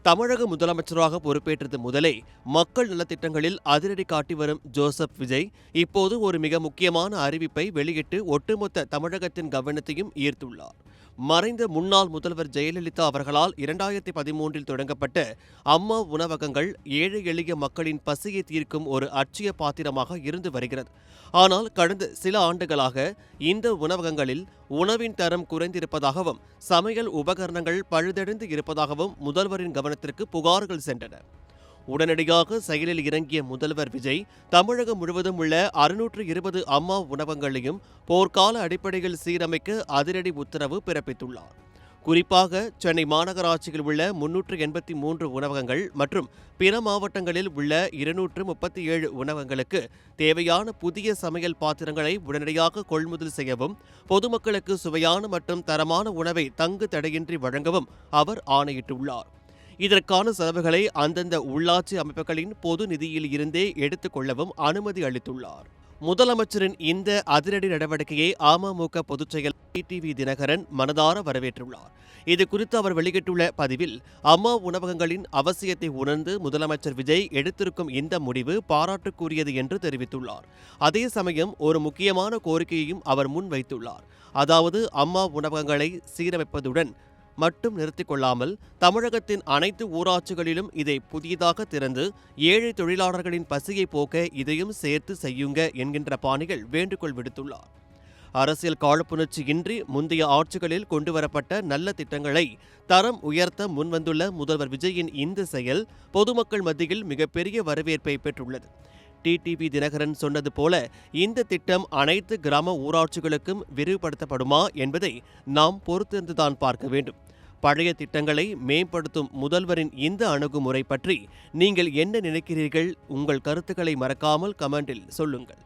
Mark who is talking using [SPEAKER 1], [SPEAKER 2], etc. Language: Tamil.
[SPEAKER 1] தமிழக முதலமைச்சராக பொறுப்பேற்றது முதலே மக்கள் நலத்திட்டங்களில் அதிரடி காட்டி வரும் ஜோசப் விஜய் இப்போது ஒரு மிக முக்கியமான அறிவிப்பை வெளியிட்டு ஒட்டுமொத்த தமிழகத்தின் கவனத்தையும் ஈர்த்துள்ளார். மறைந்த முன்னாள் முதல்வர் ஜெயலலிதா அவர்களால் 2013 தொடங்கப்பட்ட அம்மா உணவகங்கள் ஏழை எளிய மக்களின் பசியை தீர்க்கும் ஒரு அட்சய பாத்திரமாக இருந்து வருகிறது. ஆனால் கடந்த சில ஆண்டுகளாக இந்த உணவகங்களில் உணவின் தரம் குறைந்திருப்பதாகவும் சமையல் உபகரணங்கள் பழுதடைந்து இருப்பதாகவும் முதல்வரின் கவனத்திற்கு புகார்கள் சென்றன. உடனடியாக செயலில் இறங்கிய முதல்வர் விஜய் தமிழகம் முழுவதும் உள்ள 620 அம்மா உணவகங்களையும் போர்க்கால அடிப்படையில் சீரமைக்க அதிரடி உத்தரவு பிறப்பித்துள்ளார். குறிப்பாக சென்னை மாநகராட்சியில் உள்ள 383 உணவகங்கள் மற்றும் பிற மாவட்டங்களில் உள்ள 237 உணவகங்களுக்கு தேவையான புதிய சமையல் பாத்திரங்களை உடனடியாக கொள்முதல் செய்யவும், பொதுமக்களுக்கு சுவையான மற்றும் தரமான உணவை தங்கு தடையின்றி வழங்கவும் அவர் ஆணையிட்டுள்ளார். இதற்கான செலவுகளை அந்தந்த உள்ளாட்சி அமைப்புகளின் பொது நிதியில் இருந்தே எடுத்துக் கொள்ளவும் அனுமதி அளித்துள்ளார். முதலமைச்சரின் இந்த அதிரடி நடவடிக்கையை அமமுக பொதுச் செயலர் டிடிவி தினகரன் மனதார வரவேற்றுள்ளார். இதுகுறித்து அவர் வெளியிட்டுள்ள பதிவில், அம்மா உணவகங்களின் அவசியத்தை உணர்ந்து முதலமைச்சர் விஜய் எடுத்திருக்கும் இந்த முடிவு பாராட்டுக்குரியது என்று தெரிவித்துள்ளார். அதே சமயம் ஒரு முக்கியமான கோரிக்கையையும் அவர் முன்வைத்துள்ளார். அதாவது, அம்மா உணவகங்களை சீரமைப்பதுடன் மட்டும் நிறுத்திக் கொள்ளாமல் தமிழகத்தின் அனைத்து ஊராட்சிகளிலும் இதை புதியதாக திறந்து ஏழை தொழிலாளர்களின் பசியை போக்க இதையும் சேர்த்து செய்யுங்க என்கின்ற பாணிகள் வேண்டுகோள் விடுத்துள்ளார். அரசியல் காழ்ப்புணர்ச்சி இன்றி முந்தைய ஆட்சிகளில் கொண்டுவரப்பட்ட நல்ல திட்டங்களை தரம் உயர்த்த முன்வந்துள்ள முதல்வர் விஜயின் இந்த செயல் பொதுமக்கள் மத்தியில் மிகப்பெரிய வரவேற்பை பெற்றுள்ளது. டிடிவி தினகரன் சொன்னது போல இந்த திட்டம் அனைத்து கிராம ஊராட்சிகளுக்கும் விரிவுபடுத்தப்படுமா என்பதை நாம் பொறுத்திருந்துதான் பார்க்க வேண்டும். பழைய திட்டங்களை மேம்படுத்தும் முதல்வரின் இந்த அணுகுமுறை பற்றி நீங்கள் என்ன நினைக்கிறீர்கள்? உங்கள் கருத்துக்களை மறக்காமல் கமெண்டில் சொல்லுங்கள்.